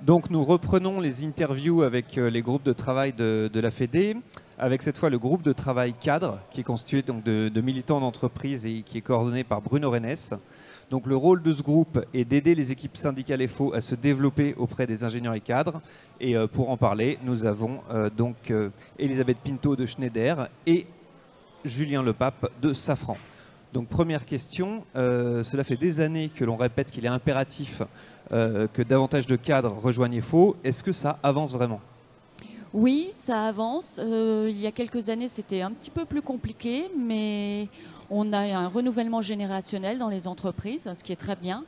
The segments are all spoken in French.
Donc nous reprenons les interviews avec les groupes de travail de la Fédé, avec cette fois le groupe de travail cadre, qui est constitué donc de militants d'entreprise et qui est coordonné par Bruno Rennes. Donc le rôle de ce groupe est d'aider les équipes syndicales FO à se développer auprès des ingénieurs et cadres. Et pour en parler, nous avons donc Elisabeth Pinto de Schneider et Julien Lepape de Safran. Donc première question, cela fait des années que l'on répète qu'il est impératif que davantage de cadres rejoignent FO. Est-ce que ça avance vraiment ? Oui, ça avance. Il y a quelques années, c'était un petit peu plus compliqué, mais on a un renouvellement générationnel dans les entreprises, ce qui est très bien.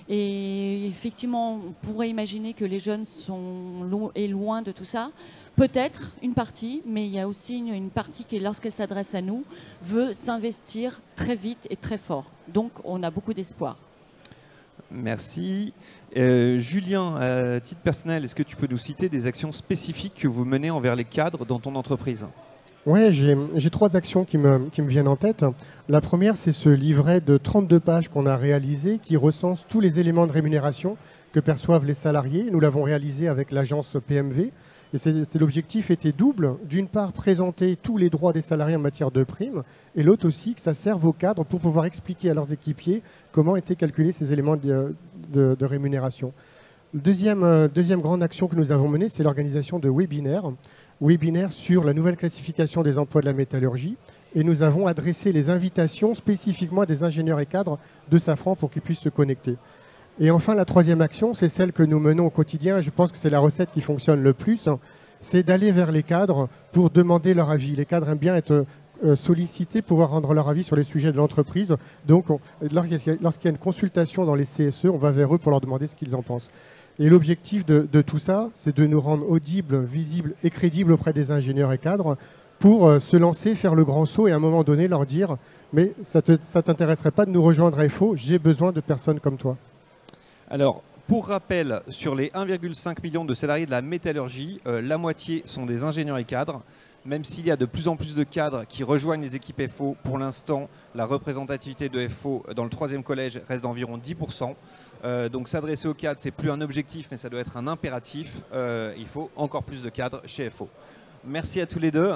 Et effectivement, on pourrait imaginer que les jeunes sont loin de tout ça. Peut-être une partie, mais il y a aussi une partie qui, lorsqu'elle s'adresse à nous, veut s'investir très vite et très fort. Donc, on a beaucoup d'espoir. Merci. Julien, à titre personnel, est-ce que tu peux nous citer des actions spécifiques que vous menez envers les cadres dans ton entreprise ? Oui, j'ai 3 actions qui me viennent en tête. La première, c'est ce livret de 32 pages qu'on a réalisé qui recense tous les éléments de rémunération que perçoivent les salariés. Nous l'avons réalisé avec l'agence PMV. Et l'objectif était double. D'une part, présenter tous les droits des salariés en matière de primes, et l'autre aussi, que ça serve aux cadres pour pouvoir expliquer à leurs équipiers comment étaient calculés ces éléments de rémunération. Deuxième grande action que nous avons menée, c'est l'organisation de webinaires sur la nouvelle classification des emplois de la métallurgie. Et nous avons adressé les invitations spécifiquement à des ingénieurs et cadres de Safran pour qu'ils puissent se connecter. Et enfin, la troisième action, c'est celle que nous menons au quotidien. Je pense que c'est la recette qui fonctionne le plus. C'est d'aller vers les cadres pour demander leur avis. Les cadres aiment bien être sollicités pour pouvoir rendre leur avis sur les sujets de l'entreprise. Donc, lorsqu'il y a une consultation dans les CSE, on va vers eux pour leur demander ce qu'ils en pensent. Et l'objectif de tout ça, c'est de nous rendre audibles, visibles et crédibles auprès des ingénieurs et cadres pour se lancer, faire le grand saut et à un moment donné leur dire « Mais ça t'intéresserait pas de nous rejoindre à FO, j'ai besoin de personnes comme toi ». Alors, pour rappel, sur les 1,5 million de salariés de la métallurgie, la moitié sont des ingénieurs et cadres. Même s'il y a de plus en plus de cadres qui rejoignent les équipes FO, pour l'instant, la représentativité de FO dans le 3e collège reste d'environ 10%. Donc s'adresser aux cadres, c'est plus un objectif, mais ça doit être un impératif. Il faut encore plus de cadres chez FO. Merci à tous les deux.